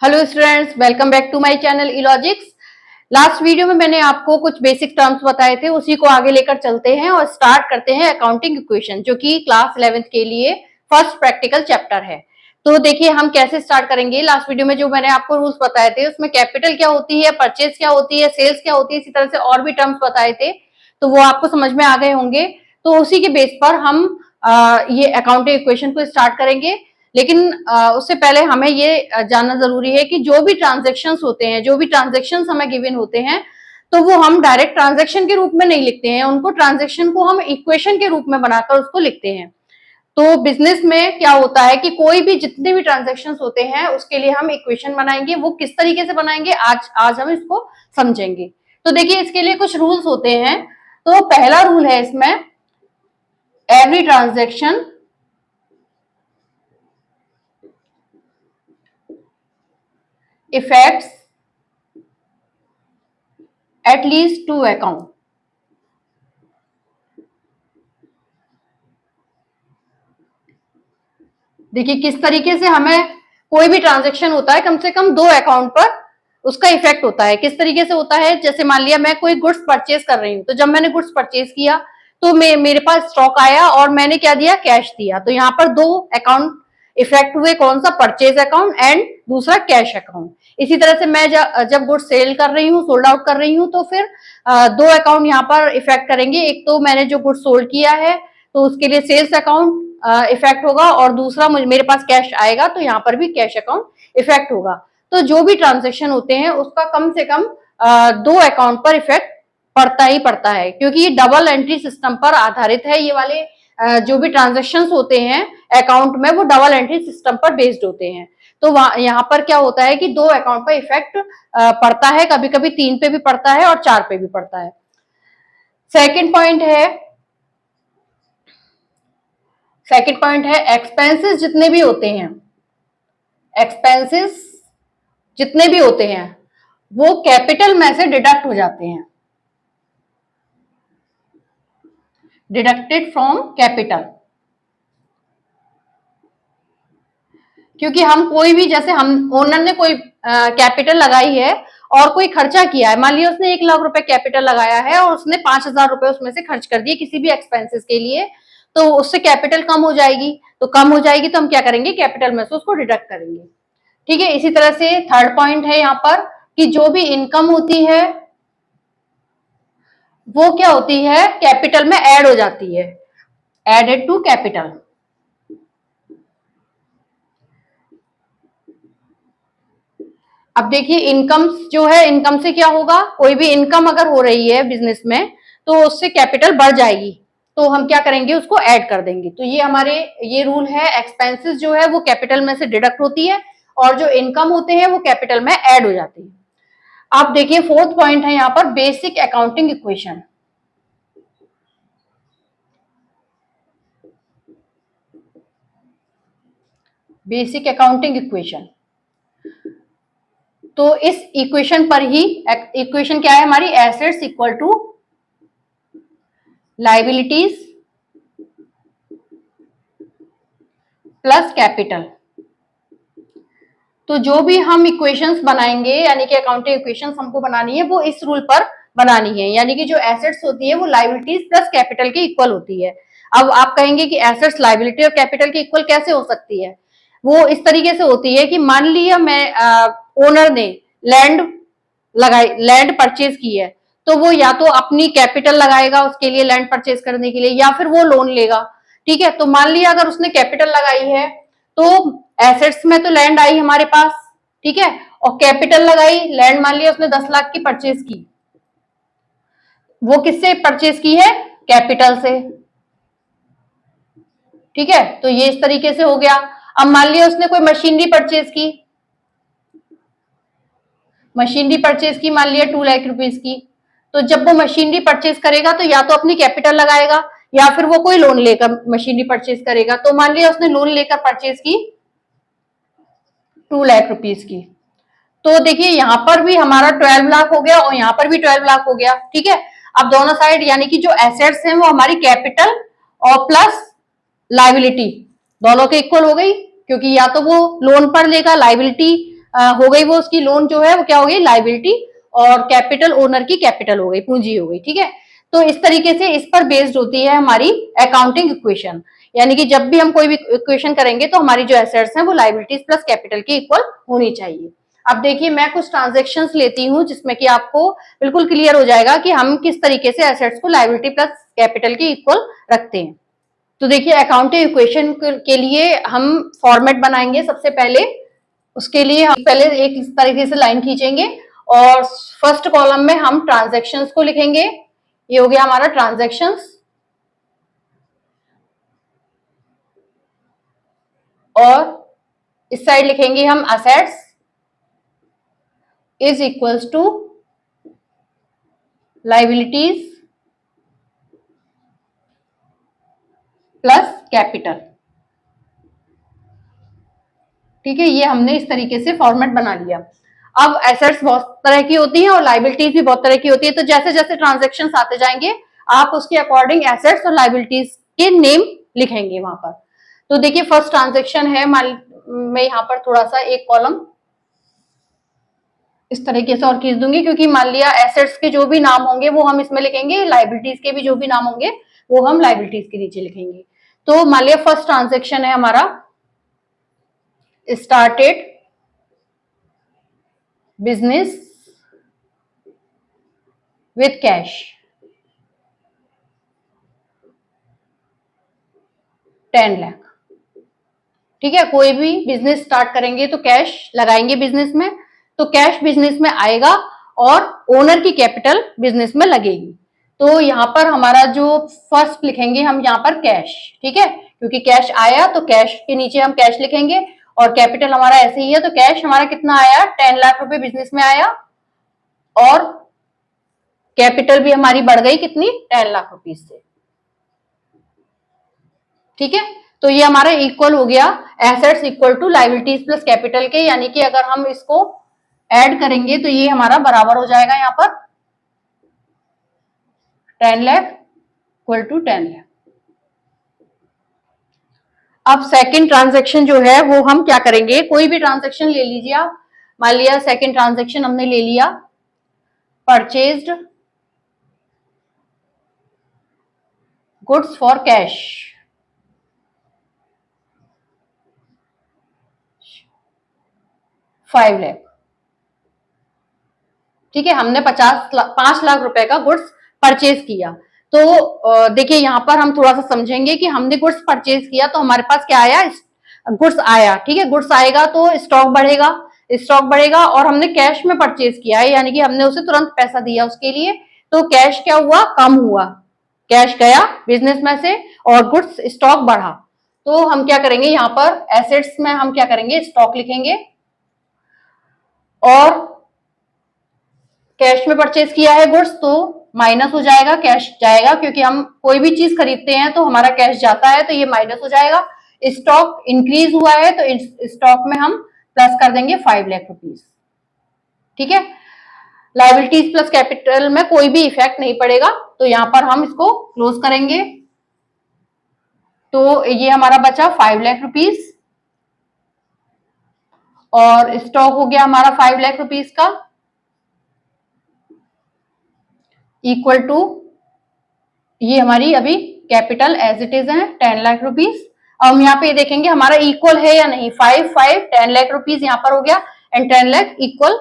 Hello students, welcome back to my channel इलॉजिक्स। Last video में मैंने आपको कुछ बेसिक टर्म्स बताए थे, उसी को आगे लेकर चलते हैं और स्टार्ट करते हैं अकाउंटिंग इक्वेशन, जो कि क्लास 11th के लिए फर्स्ट प्रैक्टिकल चैप्टर है। तो देखिए हम कैसे स्टार्ट करेंगे। लास्ट वीडियो में जो मैंने आपको रूल्स बताए थे उसमें कैपिटल क्या होती है, परचेज क्या होती है, सेल्स क्या होती है, इसी तरह से और भी टर्म्स बताए थे, तो वो आपको समझ में आ गए होंगे। तो उसी के बेस पर हम ये अकाउंटिंग इक्वेशन को स्टार्ट करेंगे। लेकिन उससे पहले हमें ये जानना जरूरी है कि जो भी ट्रांजेक्शन्स होते हैं, जो भी ट्रांजेक्शन्स हमें गिवन होते हैं, तो वो हम डायरेक्ट ट्रांजेक्शन के रूप में नहीं लिखते हैं, उनको ट्रांजेक्शन को हम इक्वेशन के रूप में बनाकर उसको लिखते हैं। तो बिजनेस में क्या होता है कि कोई भी जितने भी ट्रांजेक्शन्स होते हैं उसके लिए हम इक्वेशन बनाएंगे। वो किस तरीके से बनाएंगे आज हम इसको समझेंगे। तो देखिए इसके लिए कुछ रूल्स होते हैं। तो पहला रूल है इसमें, every transaction effects at least two account। देखिए किस तरीके से हमें कोई भी ट्रांजैक्शन होता है कम से कम दो अकाउंट पर उसका इफेक्ट होता है। किस तरीके से होता है, जैसे मान लिया मैं कोई गुड्स परचेज कर रही हूँ, तो जब मैंने गुड्स परचेज किया तो मेरे पास स्टॉक आया और मैंने क्या दिया, कैश दिया। तो यहाँ पर दो अकाउंट इफेक्ट हुए, कौन सा, परचेज अकाउंट एंड दूसरा कैश अकाउंट। इसी तरह से मैं जब गुड्स सेल कर रही हूँ, सोल्ड आउट कर रही हूँ, तो फिर दो अकाउंट यहाँ पर इफेक्ट करेंगे। एक तो मैंने जो गुड्स सोल्ड किया है तो उसके लिए सेल्स अकाउंट इफेक्ट होगा, और दूसरा मेरे पास कैश आएगा तो यहाँ पर भी कैश अकाउंट इफेक्ट होगा। तो जो भी ट्रांजेक्शन होते हैं उसका कम से कम दो अकाउंट पर इफेक्ट पड़ता ही पड़ता है, क्योंकि ये डबल एंट्री सिस्टम पर आधारित है। ये वाले जो भी ट्रांजेक्शन्स होते हैं अकाउंट में, वो डबल एंट्री सिस्टम पर बेस्ड होते हैं। तो यहाँ पर क्या होता है कि दो अकाउंट पर इफेक्ट पड़ता है, कभी कभी तीन पे भी पड़ता है और चार पे भी पड़ता है। सेकेंड पॉइंट है एक्सपेंसेस जितने भी होते हैं, एक्सपेंसेस जितने भी होते हैं वो कैपिटल में से डिडक्ट हो जाते हैं, डिडक्टेड फ्रॉम कैपिटल। क्योंकि हम कोई भी, जैसे हम ओनर ने कोई कैपिटल लगाई है और कोई खर्चा किया है, मान लिया उसने 1 लाख रुपए कैपिटल लगाया है और उसने 5,000 रुपए उसमें से खर्च कर दिए किसी भी एक्सपेंसेस के लिए, तो उससे कैपिटल कम हो जाएगी। तो कम हो जाएगी तो हम क्या करेंगे, कैपिटल में से उसको डिडक्ट करेंगे। ठीक है। इसी तरह से थर्ड पॉइंट है यहाँ पर कि जो भी इनकम होती है वो क्या होती है, कैपिटल में ऐड हो जाती है, एडेड टू कैपिटल। अब देखिए इनकम जो है, इनकम से क्या होगा, कोई भी इनकम अगर हो रही है बिजनेस में तो उससे कैपिटल बढ़ जाएगी, तो हम क्या करेंगे, उसको ऐड कर देंगे। तो ये हमारे ये रूल है, एक्सपेंसेस जो है वो कैपिटल में से डिडक्ट होती है और जो इनकम होते हैं वो कैपिटल में ऐड हो जाती है। अब देखिए फोर्थ पॉइंट है यहाँ पर, basic accounting equation. Basic accounting equation, तो इस इक्वेशन पर ही, इक्वेशन क्या है हमारी, assets equal to liabilities plus capital. तो जो भी हम इक्वेशंस बनाएंगे, यानी कि अकाउंटिंग इक्वेशंस हमको बनानी है, वो इस रूल पर बनानी है। यानी कि जो एसेट्स होती है वो लायबिलिटीज प्लस कैपिटल के इक्वल होती है। अब आप कहेंगे कि एसेट्स लायबिलिटी और कैपिटल के इक्वल कैसे हो सकती है। वो इस तरीके से होती है कि मान लिया मैं ओनर ने लैंड लगाई, लैंड परचेज की है, तो वो या तो अपनी कैपिटल लगाएगा उसके लिए, लैंड परचेज करने के लिए, या फिर वो लोन लेगा। ठीक है। तो मान लिया अगर उसने कैपिटल लगाई है तो एसेट्स में तो लैंड आई हमारे पास, ठीक है, और कैपिटल लगाई, लैंड मान लिया उसने 10 लाख की परचेज की, वो किससे परचेज की है, कैपिटल से। ठीक है। तो ये इस तरीके से हो गया। अब मान लिया उसने कोई मशीनरी परचेज की, मशीनरी परचेज की मान लिया 2 लाख रुपीज की, तो जब वो मशीनरी परचेज करेगा तो या तो अपनी कैपिटल लगाएगा या फिर वो कोई लोन लेकर मशीनरी परचेज करेगा। तो मान लिया उसने लोन लेकर परचेज की 2 लाख रुपीज की, तो देखिए यहां पर भी हमारा 12 लाख हो गया और यहाँ पर भी 12 लाख हो गया। ठीक है। अब दोनों साइड यानी कि जो एसेट्स हैं वो हमारी कैपिटल और प्लस लायबिलिटी दोनों के इक्वल हो गई, क्योंकि या तो वो लोन पर लेगा, लायबिलिटी हो गई वो उसकी लोन जो है वो क्या हो गई लाइबिलिटी, और कैपिटल ओनर की कैपिटल हो गई, पूंजी हो गई। ठीक है, तो इस तरीके से इस पर बेस्ड होती है हमारी अकाउंटिंग इक्वेशन, यानी कि जब भी हम कोई भी इक्वेशन करेंगे तो हमारी जो एसेट्स हैं वो लाइबिलिटीज प्लस कैपिटल के इक्वल होनी चाहिए। अब देखिए मैं कुछ ट्रांजेक्शन्स लेती हूँ जिसमें कि आपको बिल्कुल क्लियर हो जाएगा कि हम किस तरीके से एसेट्स को लाइबिलिटी प्लस कैपिटल के इक्वल रखते हैं। तो देखिए अकाउंटिंग इक्वेशन के लिए हम फॉर्मेट बनाएंगे सबसे पहले। उसके लिए हम पहले एक इस तरीके से लाइन खींचेंगे और फर्स्ट कॉलम में हम ट्रांजैक्शंस को लिखेंगे। ये हो गया हमारा ट्रांजैक्शंस, और इस साइड लिखेंगे हम assets is equals to liabilities plus capital. ठीक है, ये हमने इस तरीके से फॉर्मेट बना लिया। अब एसेट्स बहुत तरह की होती हैं और लाइबिलिटीज भी बहुत तरह की होती है, तो जैसे जैसे ट्रांजेक्शन आते जाएंगे आप उसके अकॉर्डिंग एसेट्स और लाइबिलिटीज के नेम लिखेंगे वहां पर। तो देखिए फर्स्ट ट्रांजेक्शन है, मैं यहाँ पर थोड़ा सा एक कॉलम इस तरीके से और खींच दूंगी, क्योंकि मान लिया एसेट्स के जो भी नाम होंगे वो हम इसमें लिखेंगे, लाइबिलिटीज के भी जो भी नाम होंगे वो हम लाइबिलिटीज के नीचे लिखेंगे। तो मान लिया फर्स्ट ट्रांजेक्शन है हमारा started business with cash 10 lakh. ठीक है, कोई भी बिजनेस स्टार्ट करेंगे तो कैश लगाएंगे बिजनेस में, तो कैश बिजनेस में आएगा और ओनर की कैपिटल बिजनेस में लगेगी। तो यहाँ पर हमारा जो फर्स्ट लिखेंगे हम यहाँ पर कैश। ठीक है, क्योंकि कैश आया तो कैश के नीचे हम कैश लिखेंगे, और कैपिटल हमारा ऐसे ही है, तो कैश हमारा कितना आया 10 लाख रुपए बिजनेस में आया, और कैपिटल भी हमारी बढ़ गई कितनी 10 लाख रुपीज से। ठीक है, तो ये हमारा इक्वल हो गया assets equal to liabilities plus capital के, यानी कि अगर हम इसको ऐड करेंगे तो ये हमारा बराबर हो जाएगा यहाँ पर 10 लाख इक्वल टू 10 लाख। अब सेकंड ट्रांजैक्शन जो है वो हम क्या करेंगे, कोई भी ट्रांजैक्शन ले लीजिए आप। मान लिया सेकंड ट्रांजैक्शन हमने ले लिया purchased goods for cash 5 lakh. ठीक है, हमने 5 लाख रुपए का गुड्स परचेज किया। तो देखिए यहाँ पर हम थोड़ा सा समझेंगे कि हमने गुड्स परचेज किया तो हमारे पास क्या आया, गुड्स आया। ठीक है, गुड्स आएगा तो स्टॉक बढ़ेगा, स्टॉक बढ़ेगा, और हमने कैश में परचेज किया है, यानी कि हमने उसे तुरंत पैसा दिया उसके लिए, तो कैश क्या हुआ, कम हुआ, कैश गया बिजनेस में से और गुड्स स्टॉक बढ़ा। तो हम क्या करेंगे यहाँ पर एसेट्स में हम क्या करेंगे, स्टॉक लिखेंगे, और कैश में परचेज किया है गुड्स तो माइनस हो जाएगा, कैश जाएगा, क्योंकि हम कोई भी चीज खरीदते हैं तो हमारा कैश जाता है, तो ये माइनस हो जाएगा। स्टॉक इंक्रीज हुआ है तो स्टॉक में हम प्लस कर देंगे 5 लाख रुपीज। ठीक है, लाइबिलिटीज प्लस कैपिटल में कोई भी इफेक्ट नहीं पड़ेगा, तो यहां पर हम इसको क्लोज करेंगे। तो ये हमारा बचा 5 लाख रुपीज, और स्टॉक हो गया हमारा 5 लाख रुपीज का, इक्वल टू ये हमारी अभी कैपिटल एज इट इज है 10 लाख रुपीज। अब हम यहाँ पे देखेंगे हमारा इक्वल है या नहीं, 5 10 लाख रुपीज यहाँ पर हो गया, and 10 lakh equal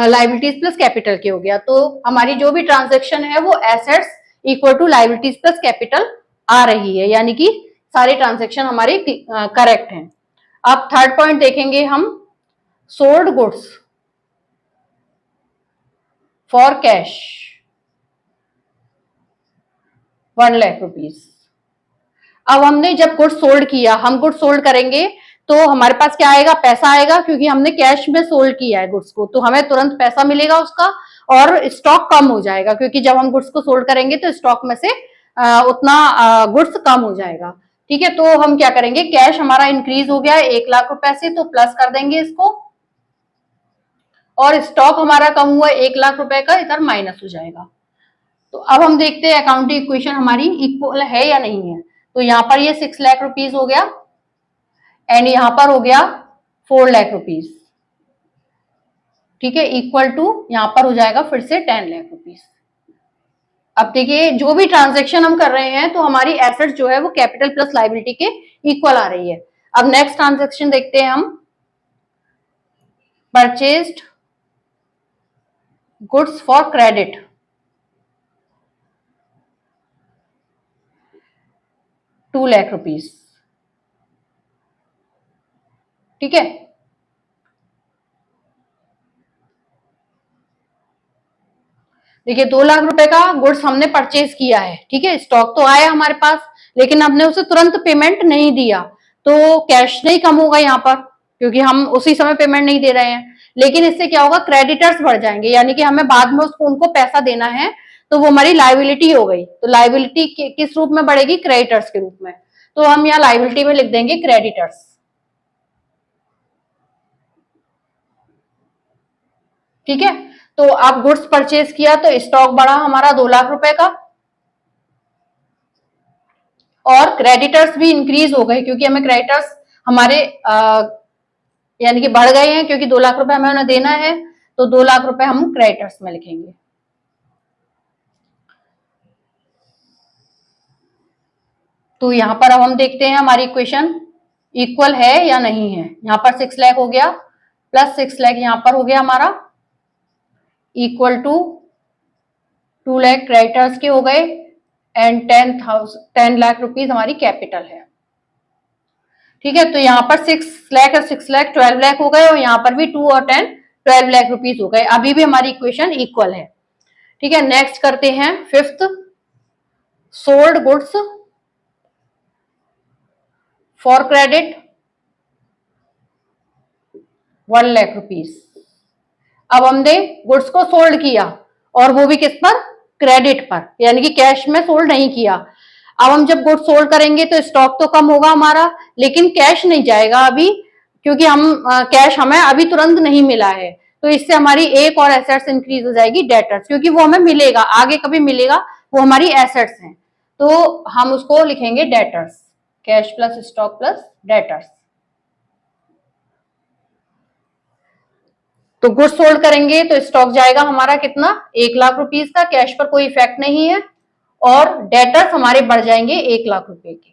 liabilities plus capital के हो गया। तो हमारी जो भी ट्रांजेक्शन है वो assets equal to liabilities plus capital आ रही है, यानी कि सारे ट्रांजेक्शन हमारे करेक्ट हैं। अब थर्ड पॉइंट देखेंगे हम, sold goods for cash 1 lakh rupees. अब हमने जब गुड्स सोल्ड किया, हम गुड्स सोल्ड करेंगे तो हमारे पास क्या आएगा, पैसा आएगा, क्योंकि हमने कैश में सोल्ड किया है गुड्स को, तो हमें तुरंत पैसा मिलेगा उसका, और स्टॉक कम हो जाएगा, क्योंकि जब हम गुड्स को सोल्ड करेंगे तो स्टॉक में से उतना गुड्स कम हो जाएगा। ठीक है, तो हम क्या करेंगे, कैश हमारा इंक्रीज हो गया है 1 लाख रुपए से, तो प्लस कर देंगे इसको, और स्टॉक हमारा कम हुआ 1 लाख रुपए का, इधर माइनस हो जाएगा। तो अब हम देखते हैं अकाउंटिंग इक्वेशन हमारी इक्वल है या नहीं है। तो यहाँ पर ये 6 लाख रुपीज हो गया, एंड यहाँ पर हो गया 4 लाख रुपीज। ठीक है, इक्वल टू यहाँ पर हो जाएगा फिर से 10 लाख रुपीस। अब देखिए जो भी ट्रांजेक्शन हम कर रहे हैं तो हमारी एसेट जो है वो कैपिटल प्लस लाइबिलिटी के इक्वल आ रही है। अब नेक्स्ट ट्रांजेक्शन देखते हैं हम, purchased goods for credit, 2 lakh rupees. ठीक है, देखिए 2 लाख रुपए का गुड्स हमने परचेज किया है। ठीक है, स्टॉक तो आया हमारे पास, लेकिन हमने उसे तुरंत पेमेंट नहीं दिया, तो कैश नहीं कम होगा यहाँ पर, क्योंकि हम उसी समय पेमेंट नहीं दे रहे हैं। लेकिन इससे क्या होगा, क्रेडिटर्स बढ़ जाएंगे, यानी कि हमें बाद में उसको उनको पैसा देना है, तो वो हमारी लाइबिलिटी हो गई। तो लाइबिलिटी किस रूप में बढ़ेगी, क्रेडिटर्स के रूप में। तो हम यहाँ लाइबिलिटी में लिख देंगे क्रेडिटर्स। ठीक है, तो आप गुड्स परचेज किया तो स्टॉक बढ़ा हमारा 2 लाख रुपए का, और क्रेडिटर्स भी इंक्रीज हो गए, क्योंकि हमें क्रेडिटर्स हमारे यानी कि बढ़ गए हैं, क्योंकि 2 लाख रुपए हमें उन्हें देना है, तो 2 लाख रुपए हम क्रेडिटर्स में लिखेंगे। तो यहां पर अब हम देखते हैं हमारी इक्वेशन इक्वल है या नहीं है। यहां पर 6 लाख हो गया, प्लस 6 लाख यहां पर हो गया हमारा, इक्वल टू 2 लाख क्रेडिटर्स के हो गए, एंड 10 लाख रुपीज हमारी कैपिटल है। ठीक है, तो यहाँ पर 6 लाख और 6 लाख 12 लाख हो गए, और यहाँ पर भी 2 और 10 12 लाख रुपीज हो गए। अभी भी हमारी इक्वेशन इक्वल है। ठीक है, नेक्स्ट करते हैं fifth, sold goods for credit 1 lakh rupees. अब हमने गुड्स को सोल्ड किया, और वो भी किस पर, क्रेडिट पर, यानी कि कैश में सोल्ड नहीं किया। अब हम जब गुड्स सोल्ड करेंगे तो स्टॉक तो कम होगा हमारा, लेकिन कैश नहीं जाएगा अभी, क्योंकि हम कैश हमें अभी तुरंत नहीं मिला है। तो इससे हमारी एक और एसेट्स इंक्रीज हो जाएगी, डेटर्स, क्योंकि वो हमें मिलेगा आगे, कभी मिलेगा, वो हमारी एसेट्स हैं, तो हम उसको लिखेंगे debtors, cash plus stock plus debtors. तो गुड्स सोल्ड करेंगे तो स्टॉक जाएगा हमारा कितना, 1 लाख रुपीज का, कैश पर कोई इफेक्ट नहीं है, और डेटर्स हमारे बढ़ जाएंगे 1 लाख रुपए के।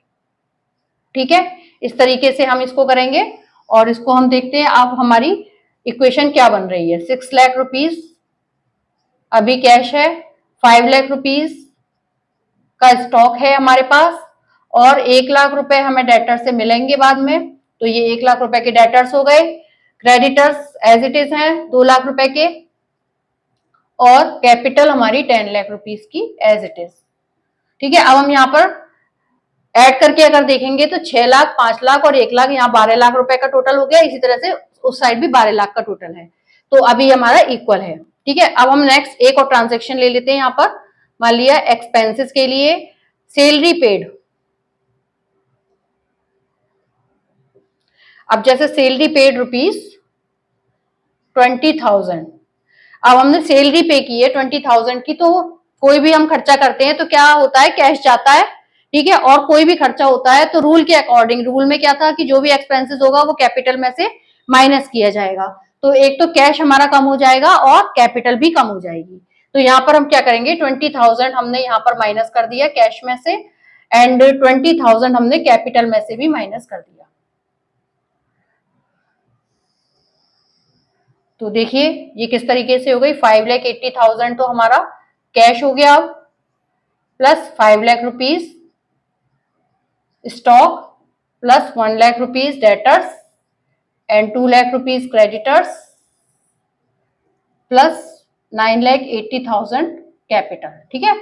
ठीक है, इस तरीके से हम इसको करेंगे, और इसको हम देखते हैं अब हमारी इक्वेशन क्या बन रही है। 6 लाख रुपीज अभी कैश है, 5 लाख रुपीज का स्टॉक है हमारे पास, और 1 लाख रुपए हमें डेटर से मिलेंगे बाद में, तो ये 1 लाख रुपए के डेटर्स हो गए। क्रेडिटर्स एज इट इज हैं 2 लाख रुपए के, और कैपिटल हमारी 10 लाख रुपीज की एज इट इज। ठीक है, अब हम यहाँ पर ऐड करके अगर देखेंगे तो 6 लाख, 5 लाख और 1 लाख, यहाँ 12 लाख रुपए का टोटल हो गया। इसी तरह से उस साइड भी 12 लाख का टोटल है, तो अभी हमारा इक्वल है। ठीक है, अब हम नेक्स्ट एक और ट्रांजेक्शन ले लेते हैं। यहाँ पर मान लिया एक्सपेंसेस के लिए सैलरी पेड। अब जैसे सैलरी पेड ₹20,000, अब हमने सैलरी पे की है 20,000 की, तो कोई भी हम खर्चा करते हैं तो क्या होता है, कैश जाता है। ठीक है, और कोई भी खर्चा होता है तो रूल के अकॉर्डिंग, रूल में क्या था कि जो भी एक्सपेंसेस होगा वो कैपिटल में से माइनस किया जाएगा, तो एक तो कैश हमारा कम हो जाएगा और कैपिटल भी कम हो जाएगी। तो यहाँ पर हम क्या करेंगे, 20,000 हमने यहाँ पर माइनस कर दिया कैश में से, एंड 20,000 हमने कैपिटल में से भी माइनस कर दिया। तो देखिए ये किस तरीके से हो गई, 5,80,000 तो हमारा कैश हो गया, अब plus 5 lakh rupees stock, plus 1 lakh rupees debtors, and 2 lakh rupees creditors, plus 9,80,000 capital. ठीक है,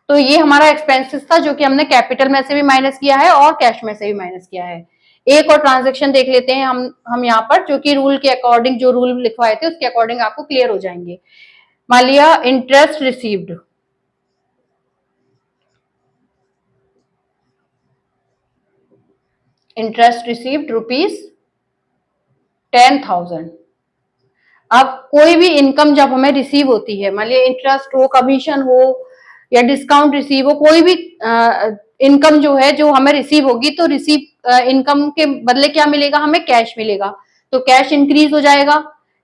तो ये हमारा एक्सपेंसेस था जो कि हमने कैपिटल में से भी माइनस किया है और कैश में से भी माइनस किया है। एक और ट्रांजैक्शन देख लेते हैं हम यहाँ पर, जो कि रूल के अकॉर्डिंग, जो रूल लिखवाए थे उसके अकॉर्डिंग आपको क्लियर हो जाएंगे। मान लिया इंटरेस्ट रिसीव्ड, ₹10,000। अब कोई भी इनकम जब हमें रिसीव होती है, मान लिया इंटरेस्ट हो, कमीशन हो या डिस्काउंट रिसीव हो, कोई भी इनकम जो है जो हमें रिसीव होगी, तो रिसीव इनकम के बदले क्या मिलेगा, हमें कैश मिलेगा, तो कैश इंक्रीज हो जाएगा।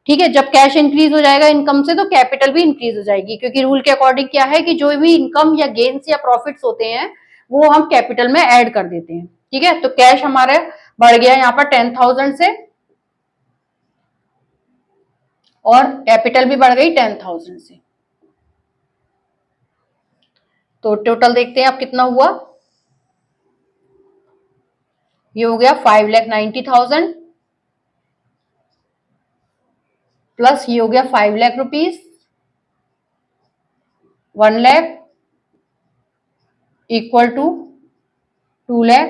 ठीक है, जब कैश इंक्रीज हो जाएगा इनकम से तो कैपिटल भी इंक्रीज हो जाएगी, क्योंकि रूल के अकॉर्डिंग क्या है कि जो भी इनकम या गेन्स या प्रॉफिट्स होते हैं वो हम कैपिटल में ऐड कर देते हैं। ठीक है, तो कैश हमारे बढ़ गया यहाँ पर 10,000 से और कैपिटल भी बढ़ गई 10,000 से। तो टोटल देखते हैं अब कितना हुआ। ये हो गया 5,90,000 प्लस ये हो गया 5 lakh rupees, 1 lakh equal to 2 lakh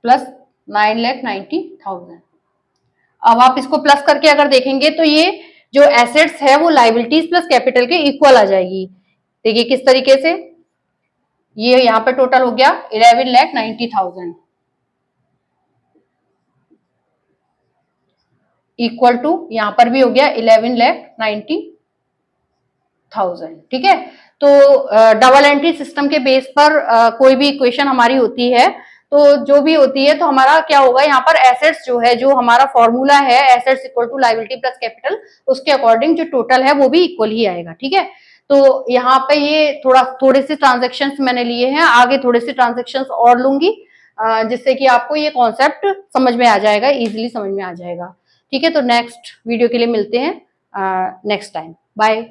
plus 9,90,000। अब आप इसको प्लस करके अगर देखेंगे तो ये जो एसेट्स है वो लाइबिलिटीज प्लस कैपिटल के इक्वल आ जाएगी। देखिए किस तरीके से, ये यहाँ पर टोटल हो गया 11,90,000 इक्वल टू यहाँ पर भी हो गया 11,90,000। ठीक है, तो डबल एंट्री सिस्टम के बेस पर कोई भी इक्वेशन हमारी होती है तो जो भी होती है तो हमारा क्या होगा, यहाँ पर एसेट्स जो है, जो हमारा फॉर्मूला है assets equal to liability plus capital, उसके अकॉर्डिंग जो टोटल है वो भी इक्वल ही आएगा। ठीक है, तो यहाँ पे ये थोड़े से ट्रांजेक्शन्स मैंने लिए हैं, आगे थोड़े से ट्रांजेक्शन्स और लूंगी जिससे कि आपको ये कॉन्सेप्ट समझ में आ जाएगा, इजिली समझ में आ जाएगा। ठीक है, तो नेक्स्ट वीडियो के लिए मिलते हैं नेक्स्ट टाइम। बाय।